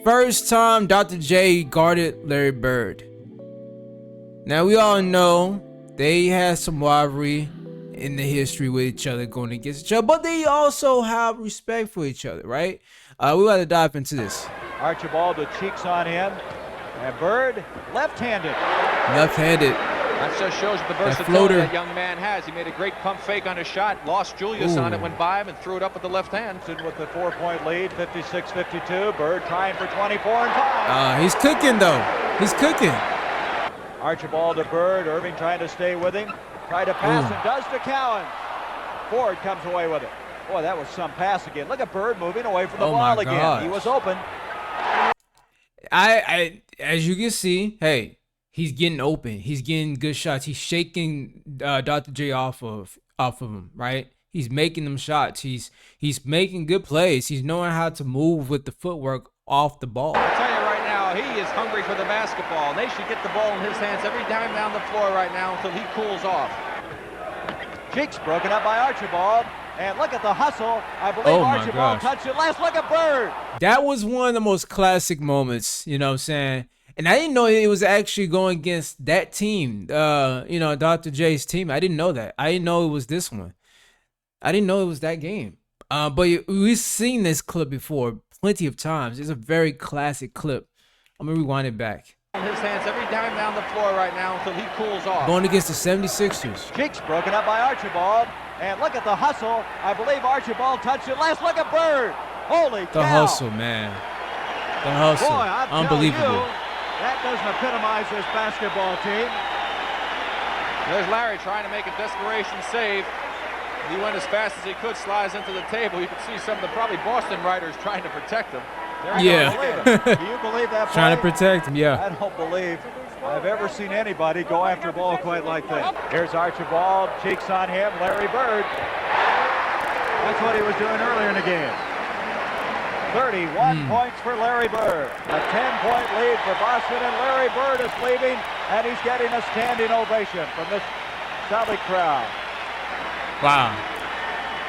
first time Dr. J guarded Larry Bird. Now we all know they had some rivalry in the history with each other going against each other, but they also have respect for each other, right? We got to dive into this. Archibald with cheeks on him, and Bird left-handed. Left-handed. That just shows the versatility that young man has. He made a great pump fake on a shot, lost Julius on it, went by him, and threw it up with the left hand. With the 4-point lead, 56-52. Bird trying for 24 and 5. He's cooking, though. He's cooking. Archibald to Bird. Irving trying to stay with him. Tried to pass and does to Cowan. Ford comes away with it. Boy, that was some pass again. Look at Bird moving away from the ball again. He was open. As you can see, hey, he's getting open. He's getting good shots. He's shaking Dr. J off of him, right? He's making them shots. He's making good plays. He's knowing how to move with the footwork off the ball. I tell you right now, he is hungry for the basketball. And they should get the ball in his hands every time down the floor right now until he cools off. Cheeks broken up by Archibald. And look at the hustle. I believe Archibald touched it last. Look at Bird. That was one of the most classic moments, you know what I'm saying? And I didn't know it was actually going against that team, Dr. J's team. I didn't know that. I didn't know it was this one. I didn't know it was that game. But we've seen this clip before plenty of times. It's a very classic clip. I'm going to rewind it back. In his hands every time down the floor right now until he cools off. Going against the 76ers. Cheeks broken up by Archibald. And look at the hustle. I believe Archibald touched it last. Look at Bird. Holy cow. The hustle, man. The hustle. Boy, unbelievable. That doesn't epitomize this basketball team. There's Larry trying to make a desperation save. He went as fast as he could, slides into the table. You can see some of the probably Boston writers trying to protect him. Yeah. Do you believe that play? Trying to protect him, yeah. I don't believe I've ever seen anybody go after a ball quite like that. Here's Archibald, cheeks on him, Larry Bird. That's what he was doing earlier in the game. 31 points for Larry Bird. A 10-point lead for Boston, and Larry Bird is leaving, and he's getting a standing ovation from this Celtic crowd. Wow.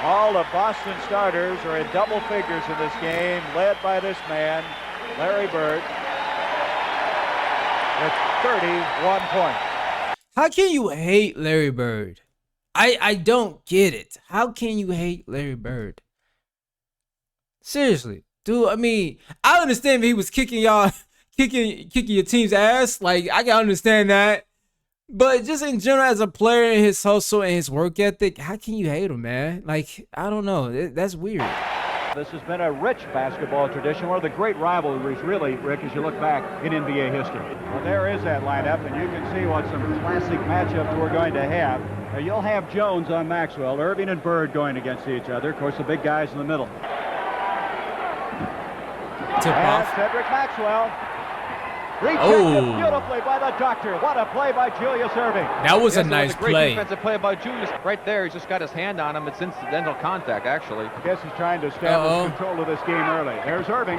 All the Boston starters are in double figures in this game, led by this man, Larry Bird, with 31 points. How can you hate Larry Bird? I don't get it. How can you hate Larry Bird? Seriously, dude. I mean, I understand if he was kicking your team's ass. Like, I can understand that. But just in general, as a player and his hustle and his work ethic, how can you hate him, man? Like, I don't know. That's weird. This has been a rich basketball tradition. One of the great rivalries, really, Rick, as you look back in NBA history. Well, there is that lineup, and you can see what some classic matchups we're going to have. Now, you'll have Jones on Maxwell, Irving and Bird going against each other. Of course, the big guys in the middle. Tip off. Cedric Maxwell. Rejected beautifully by the doctor. What a play by Julius Irving. That was a nice great play. Defensive play by Julius. Right there, he's just got his hand on him. It's incidental contact, actually. I guess he's trying to establish control of this game early. There's Irving.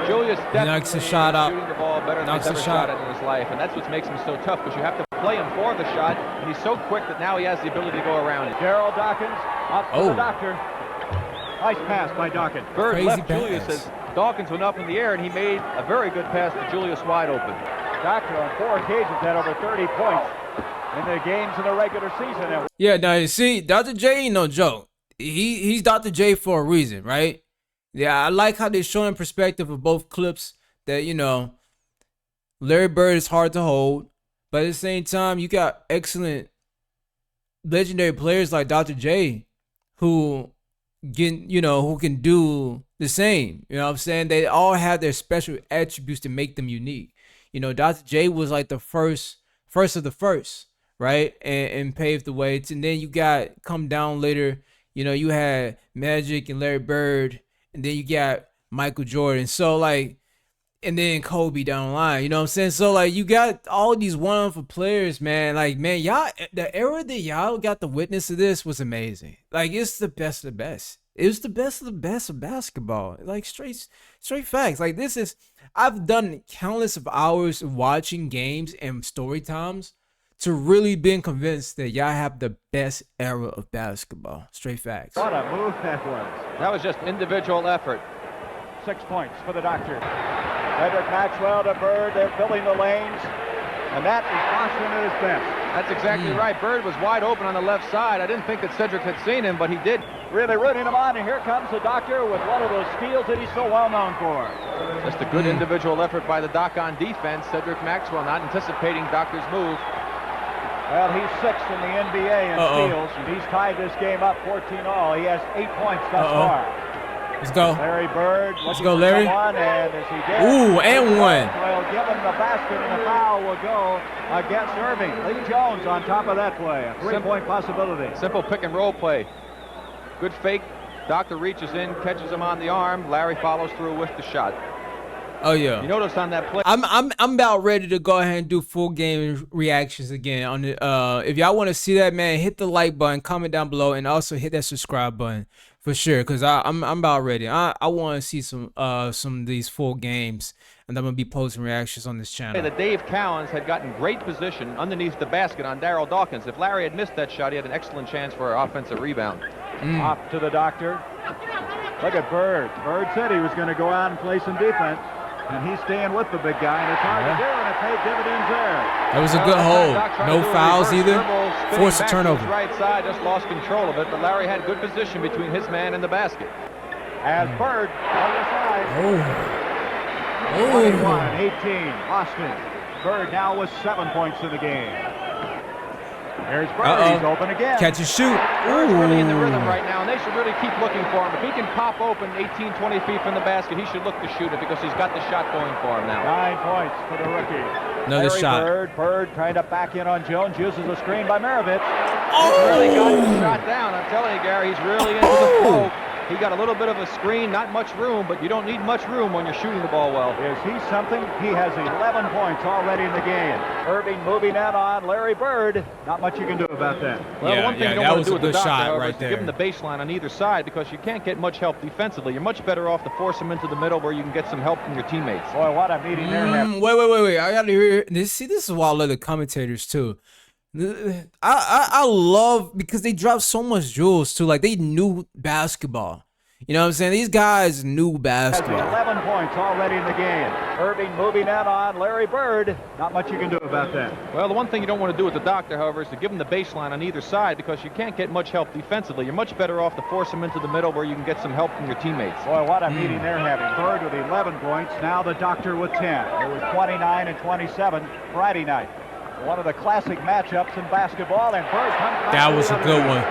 Julius knocks a shot up. Shooting the ball better than he's ever shot it in his life, and that's what makes him so tough, because you have to play him for the shot, and he's so quick that now he has the ability to go around it. Gerald Dawkins up to the doctor. Nice pass by Dawkins. Bird Crazy left pass. Julius as Dawkins went up in the air, and he made a very good pass to Julius wide open. Doctor on 4 occasions had over 30 points in the games in the regular season. Yeah, now you see, Dr. J ain't no joke. He's Dr. J for a reason, right? Yeah, I like how they're showing perspective of both clips that, Larry Bird is hard to hold, but at the same time, you got excellent legendary players like Dr. J who can do the same. You know what I'm saying? They all have their special attributes to make them unique. Dr. J was like the first of the first, right? And paved the way. And then you got come down later, you had Magic and Larry Bird, and then you got Michael Jordan. So and then Kobe down the line, you know what I'm saying? So you got all these wonderful players, man. Y'all, the era that y'all got the witness of this was amazing. It's the best of the best. It was the best of the best of basketball. Straight facts. I've done countless of hours of watching games and story times to really been convinced that y'all have the best era of basketball. Straight facts. What a move that was. That was just individual effort. 6 points for the doctor. Cedric Maxwell to Bird. They're filling the lanes. And that is Boston at his best. That's exactly right. Bird was wide open on the left side. I didn't think that Cedric had seen him, but he did. Really rooting him on, and here comes the doctor with one of those steals that he's so well known for. Just a good individual effort by the doc on defense. Cedric Maxwell not anticipating Doctor's move. Well, he's sixth in the NBA in steals, and he's tied this game up 14-all. He has 8 points thus far. Let's go. Larry Bird. Let's go, Larry. And as he did, ooh, and one. Well, give him the basket, and the foul will go against Irving. Lee Jones on top of that play. A 3-point possibility. Simple pick and roll play. Good fake. Doctor reaches in, catches him on the arm. Larry follows through with the shot. Oh yeah. You notice on that play. I'm about ready to go ahead and do full game reactions again. On the if y'all want to see that, man, hit the like button, comment down below, and also hit that subscribe button for sure. Cause I'm about ready. I want to see some of these full games, and I'm gonna be posting reactions on this channel. That Dave Cowens had gotten great position underneath the basket on Darryl Dawkins. If Larry had missed that shot, he had an excellent chance for an offensive rebound. Off to the doctor. Look at Bird. Bird said he was going to go out and play some defense. And he's staying with the big guy, and it's hard to do, and it paid dividends there. That was a good hold. No fouls either. Forced a turnover. Right side, just lost control of it, but Larry had good position between his man and the basket. As Bird on the side. 21-18, Boston. Bird now with 7 points in the game. There's Bird. He's open again. Catch and shoot. Bird's really in the rhythm right now, and they should really keep looking for him. If he can pop open 18, 20 feet from the basket, he should look to shoot it because he's got the shot going for him now. 9 points for the rookie. Another shot. Bird trying to back in on Jones. Uses a screen by Maravich. He's really got the shot down. I'm telling you, Gary, he's really into the flow. He got a little bit of a screen, not much room, but you don't need much room when you're shooting the ball well. Is he something? He has 11 points already in the game. Irving moving in on Larry Bird. Not much you can do about that. Well, yeah, one thing you don't that want was to do a with the good doctor, shot however, right is to there. give him the baseline on either side because you can't get much help defensively. You're much better off to force him into the middle where you can get some help from your teammates. Boy, what a meeting there. Wait. I gotta hear this. See, this is why I love the commentators too. I love because they drop so much jewels too. Like they knew basketball. You know what I'm saying? These guys knew basketball. 11 points already in the game. Irving moving in on Larry Bird. Not much you can do about that. Well, the one thing you don't want to do with the doctor, however, is to give him the baseline on either side because you can't get much help defensively. You're much better off to force him into the middle where you can get some help from your teammates. Boy, what a meeting they're having. Bird with 11 points. Now the doctor with 10. It was 29 and 27 Friday night. One of the classic matchups in basketball, and Bird comes back. That was a good one.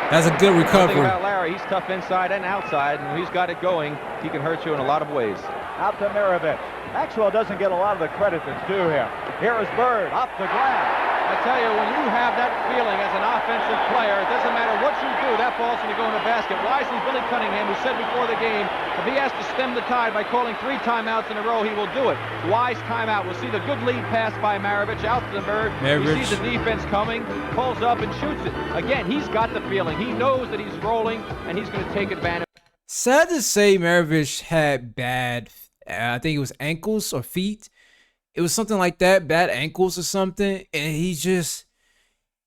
That's a good recovery. One thing about Larry, he's tough inside and outside, and when he's got it going, he can hurt you in a lot of ways. Out to Maravich. Maxwell doesn't get a lot of the credit that's due him. Here is Bird off the glass. I tell you, when you have that feeling as an offensive player, it doesn't matter what you do, that ball's going to go in the basket. Wisely, Billy Cunningham, who said before the game, if he has to stem the tide by calling 3 timeouts in a row, he will do it. Wise timeout. We'll see the good lead pass by Maravich out to the Bird. He sees the defense coming, pulls up and shoots it. Again, he's got the feeling. He knows that he's rolling, and he's going to take advantage. Sad to say, Maravich had bad, I think it was ankles or feet. It was something like that, bad ankles or something. And he just,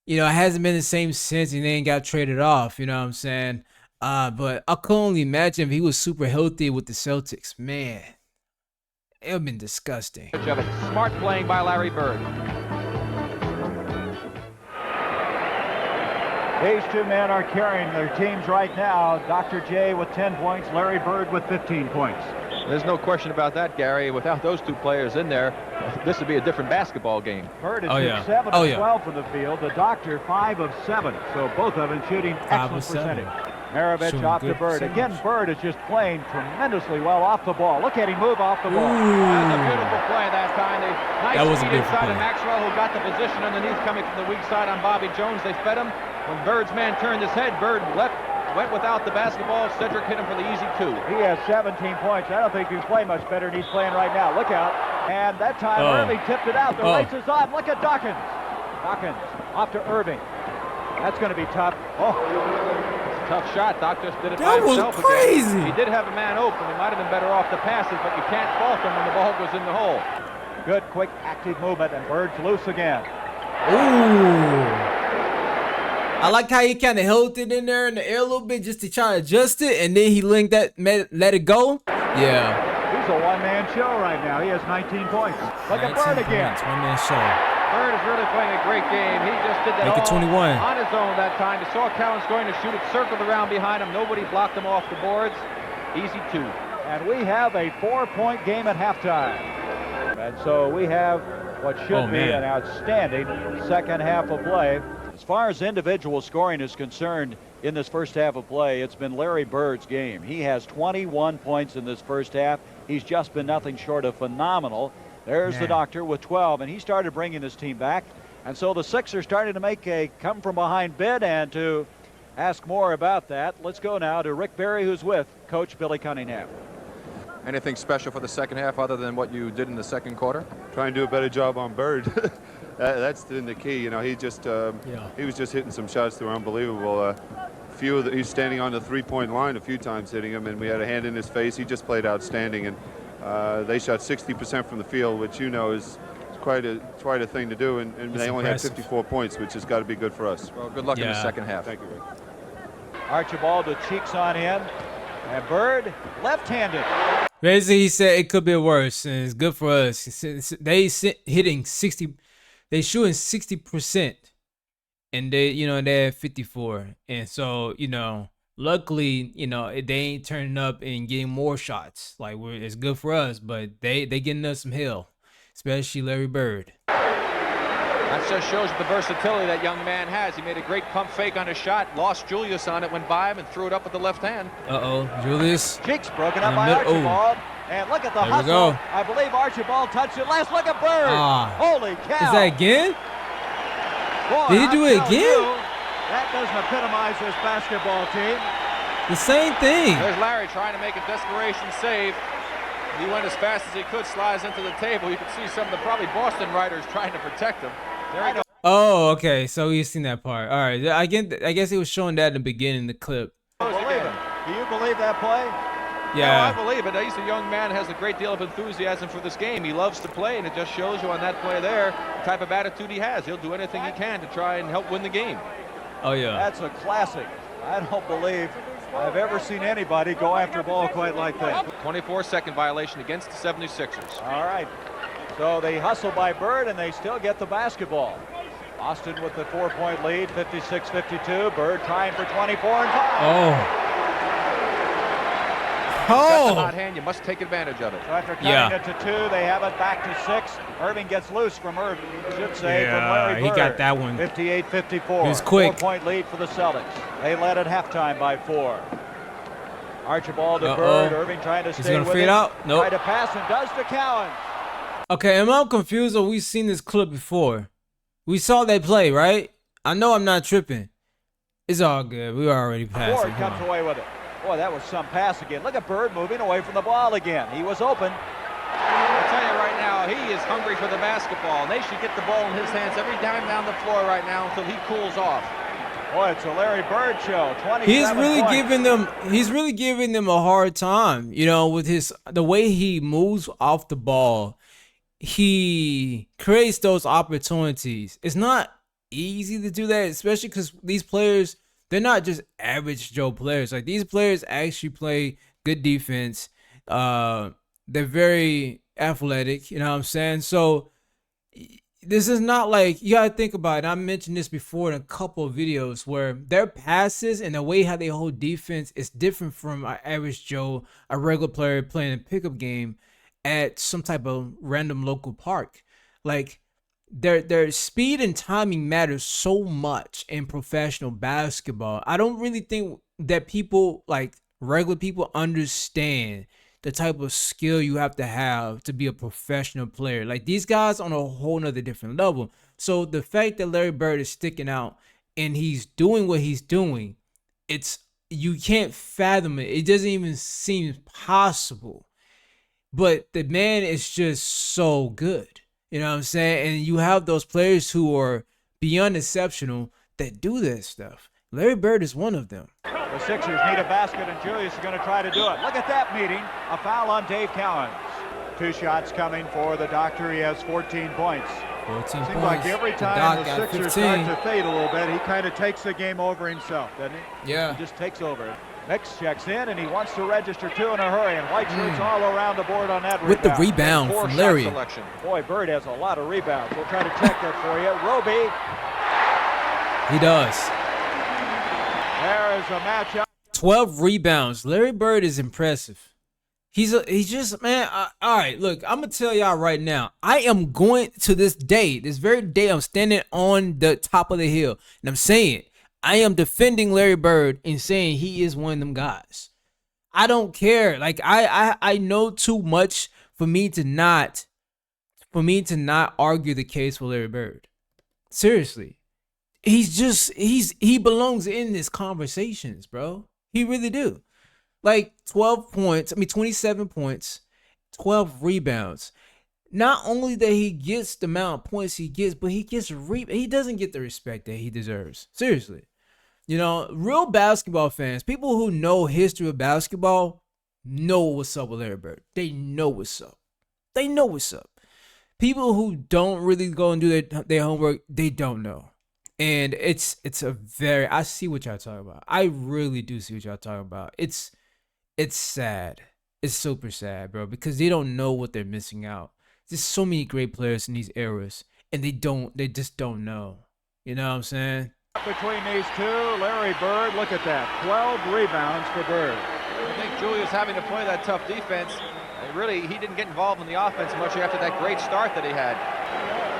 hasn't been the same since. He then got traded off, you know what I'm saying? But I could only imagine if he was super healthy with the Celtics. Man, it would have been disgusting. Smart playing by Larry Bird. These two men are carrying their teams right now. Dr. J with 10 points, Larry Bird with 15 points. There's no question about that, Gary. Without those two players in there, this would be a different basketball game. Bird is 7 of 12 from the field. The doctor 5 of 7. So both of them shooting excellent percentage. Maravich off to Bird. Again, Bird is just playing tremendously well off the ball. Look at him move off the ball. That was a beautiful play that time. That was speed inside of Maxwell, who got the position underneath coming from the weak side on Bobby Jones. They fed him. When Bird's man turned his head, Bird went without the basketball. Cedric hit him for the easy 2. He has 17 points. I don't think he can play much better than he's playing right now. Look out. And that time Irving tipped it out. The race is on. Look at Dawkins. Dawkins off to Irving. That's going to be tough. Tough shot. Doc just did it by himself. That was crazy. Again. He did have a man open. He might have been better off to pass it, but you can't fault him when the ball goes in the hole. Good, quick, active movement, and Bird's loose again. Ooh. I like how he kind of held it in there in the air a little bit just to try to adjust it, and then he let it go. Yeah. He's a one-man show right now. He has 19 points. Look at Bird again. One-man show. Bird is really playing a great game. He just did that Make it all 21. on his own that time. He saw Cowan's going to shoot it, circled around behind him. Nobody blocked him off the boards. Easy 2. And we have a 4-point game at halftime. And so we have what should be an outstanding second half of play. As far as individual scoring is concerned in this first half of play, it's been Larry Bird's game. He has 21 points in this first half. He's just been nothing short of phenomenal. There's the doctor with 12, and he started bringing this team back. And so the Sixers started to make a come-from-behind bid, and to ask more about that, let's go now to Rick Barry, who's with Coach Billy Cunningham. Anything special for the second half other than what you did in the second quarter? Try and do a better job on Bird. That's been the key. You know, he just he was just hitting some shots that were unbelievable. He's standing on the three-point line a few times hitting him, and we had a hand in his face. He just played outstanding, and they shot 60% from the field, which is quite a thing to do, and they only had 54 points, which has got to be good for us. Well, good luck in the second half. Thank you, Rick. Archibald with cheeks on him, and Bird left-handed. Basically, he said it could be worse, and it's good for us. They hitting 60, they shooting 60%, and they had 54, and so luckily they ain't turning up and getting more shots. Like it's good for us, but they getting us some hell, especially Larry Bird. That just shows the versatility that young man has. He made a great pump fake on his shot, lost Julius on it, went by him, and threw it up with the left hand. Julius. Cheeks broken up by Archibald. And look at the hustle. I believe Archibald touched it last. Look at Bird. Holy cow. Is that again? Boy, did he do it again? That doesn't epitomize this basketball team. The same thing. There's Larry trying to make a desperation save. He went as fast as he could, slides into the table. You can see some of the probably Boston writers trying to protect him. There he goes. Oh, okay. So you've seen that part. All right. I guess he was showing that in the beginning of the clip. Believe it. Do you believe that play? Yeah. No, I believe it. He's a young man, has a great deal of enthusiasm for this game. He loves to play, and it just shows you on that play there the type of attitude he has. He'll do anything he can to try and help win the game. Oh, yeah. That's a classic. I don't believe I've ever seen anybody go after a ball quite like that. 24-second violation against the 76ers. All right. So they hustle by Bird, and they still get the basketball. Boston with the 4-point lead, 56-52. Bird trying for 24 and 5. Got the hot hand, you must take advantage of it. So after cutting it to 2, they have it back to 6. Irving gets loose from Irving, should say, from Larry Bird. He got that one. 58-54. He was quick. 4-point lead for the Celtics. They led at halftime by 4. Archibald to Bird. Irving trying to stay with it. Out? Nope. Try to pass and does to Cowan. Okay, am I confused or we've seen this clip before? We saw that play, right? I know I'm not tripping. It's all good. We already passed Ford comes away with it. Boy, that was some pass again. Look at Bird moving away from the ball again. He was open. I'll tell you right now, he is hungry for the basketball, and they should get the ball in his hands every time down the floor right now until he cools off. Boy, it's a Larry Bird show. 27 He's really giving them a hard time, with the way he moves off the ball. He creates those opportunities. It's not easy to do that, especially because these players, they're not just average Joe players. Like, these players actually play good defense. They're very athletic, you know what I'm saying? So this is not like, you gotta think about it. I mentioned this before in a couple of videos where their passes and the way how they hold defense is different from an average Joe, a regular player playing a pickup game at some type of random local park. Like, their speed and timing matters so much in professional basketball. I don't really think that people, like regular people, understand the type of skill you have to be a professional player. Like, these guys on a whole nother different level. So the fact that Larry Bird is sticking out and he's doing what he's doing, you can't fathom it. It doesn't even seem possible. But the man is just so good. You know what I'm saying? And you have those players who are beyond exceptional that do this stuff. Larry Bird is one of them. The Sixers need a basket, and Julius is going to try to do it. Look at that meeting. A foul on Dave Cowens. 2 shots coming for the Doctor. He has 14 points. 14 Seems points. like every time the Sixers 15. start to fade a little bit, he kind of takes the game over himself, doesn't he? Yeah. He just takes over. Mix checks in, and he wants to register two in a hurry, and white shirts all around the board on that With the rebound. rebound from Larry. Selection. Boy, Bird has a lot of rebounds. We'll try to check that for you. Roby. He does. There is a matchup. 12 rebounds. Larry Bird is impressive. He's just, man, all right, look, I'm going to tell y'all right now. I am going to this very day, I'm standing on the top of the hill, and I'm saying, I am defending Larry Bird and saying he is one of them guys. I don't care. Like, I know too much for me to not argue the case for Larry Bird. Seriously. He belongs in these conversations, bro. He really do. Like 27 points, 12 rebounds. Not only that he gets the amount of points he gets, but he doesn't get the respect that he deserves. Seriously. You know, real basketball fans, people who know history of basketball, know what's up with Larry Bird. They know what's up. They know what's up. People who don't really go and do their homework, they don't know. And it's I see what y'all talking about. I really do see what y'all talking about. It's sad. It's super sad, bro, because they don't know what they're missing out. There's so many great players in these eras, and they just don't know. You know what I'm saying? Between these two, Larry Bird, look at that. 12 rebounds for Bird. I think Julius having to play that tough defense. Really, he didn't get involved in the offense much after that great start that he had.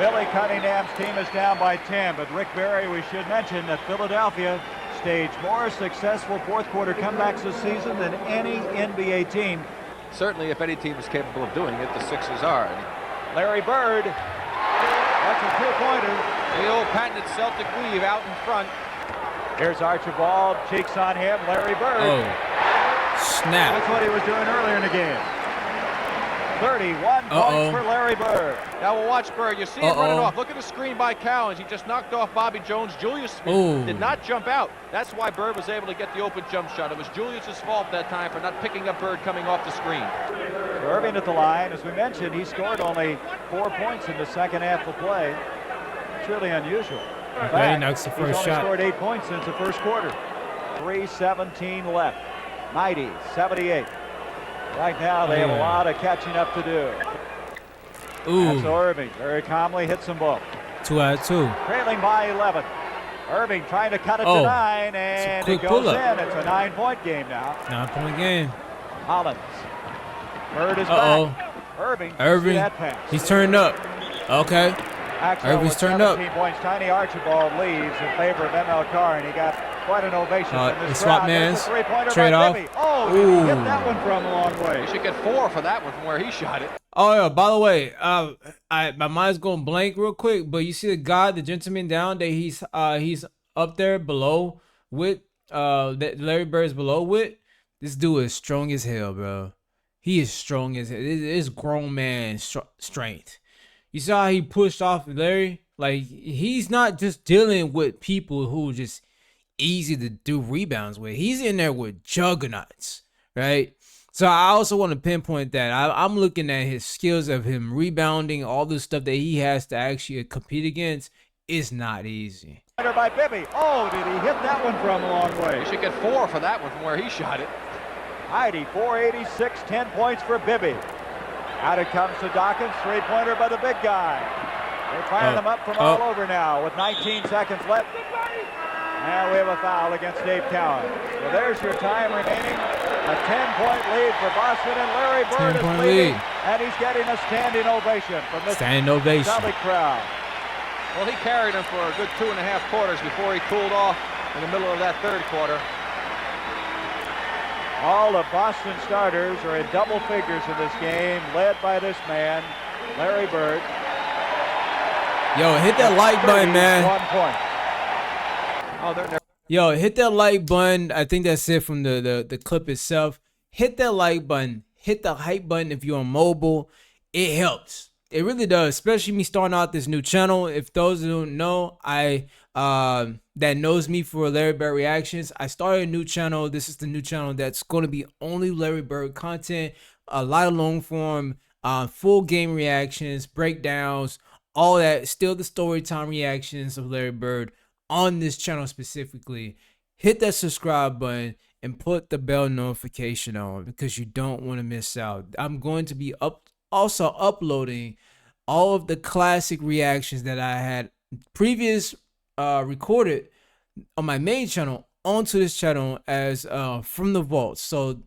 Billy Cunningham's team is down by 10, but Rick Barry, we should mention that Philadelphia staged more successful fourth quarter comebacks this season than any NBA team. Certainly, if any team is capable of doing it, the Sixers are. Larry Bird, that's a two-pointer. The old patented Celtic weave out in front. Here's Archibald, cheeks on him, Larry Bird. Oh, snap. That's what he was doing earlier in the game. 31 points for Larry Bird. Now we'll watch Bird. You see him running off. Look at the screen by Cowens. He just knocked off Bobby Jones. Julius Smith did not jump out. That's why Bird was able to get the open jump shot. It was Julius's fault that time for not picking up Bird coming off the screen. Irving at the line. As we mentioned, he scored only 4 points in the second half of play. It's really unusual. In fact, knocks the first he's only shot. scored 8 points since the first quarter. 3:17 left. 90-78. Right now, they have a lot of catching up to do. Ooh. So Irving very calmly hits them both. 2 out of 2. Trailing by 11. Irving trying to cut it to 9, and it goes in. It's a 9-point game now. 9-point game. Hollins. Bird is back. Irving. See that pass. He's turned up. Okay. Axel Irving's with turned up. 17 points. Tiny Archibald leaves in favor of ML Carr, and he got quite an ovation from The this swap crowd. man's Trade off. Oh, did he hit that one from a long way? You should get 4 for that one from where he shot it. Oh yeah. By the way, my mind's going blank real quick, but you see the gentleman down that he's up there below with that Larry Bird's below with. This dude is strong as hell, bro. He is strong as hell. It's grown man strength. You saw how he pushed off Larry. Like, he's not just dealing with people who just easy to do rebounds with. He's in there with juggernauts, right? So I also want to pinpoint that. I'm looking at his skills of him rebounding, all the stuff that he has to actually compete against. It's not easy. By Bibby. Oh, did he hit that one from a long way? You should get 4 for that one from where he shot it. Heidi, 486, 10 points for Bibby. Out it comes to Dawkins, three-pointer by the big guy. They're firing them up from all over now with 19 seconds left. Now we have a foul against Dave Cowan. So there's your time remaining. A 10-point lead for Boston, and Larry Bird is leading. And he's getting a standing ovation from this Celtic crowd. Well, he carried him for a good 2.5 quarters before he cooled off in the middle of that third quarter. All the Boston starters are in double figures in this game, led by this man, Larry Bird. Yo, hit that like button, man. 1 point. Yo, hit that like button. I think that's it from the clip itself. Hit that like button. Hit the hype button if you're on mobile. It helps. It really does, especially me starting out this new channel. If those who don't know, that knows me for Larry Bird reactions, I started a new channel. This is the new channel that's going to be only Larry Bird content, a lot of long form, full game reactions, breakdowns, all that. Still the story time reactions of Larry Bird on this channel specifically. Hit that subscribe button and put the bell notification on because you don't want to miss out. I'm going to be also uploading all of the classic reactions that I had previous recorded on my main channel onto this channel as from the vault. So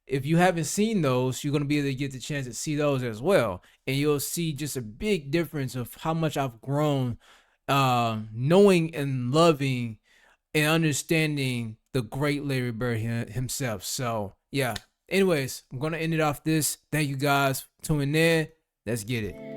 if you haven't seen those, you're going to be able to get the chance to see those as well, and you'll see just a big difference of how much I've grown knowing and loving and understanding the great Larry Bird himself. So yeah, anyways, I'm going to end it off this. Thank you guys for tuning in. Let's get it.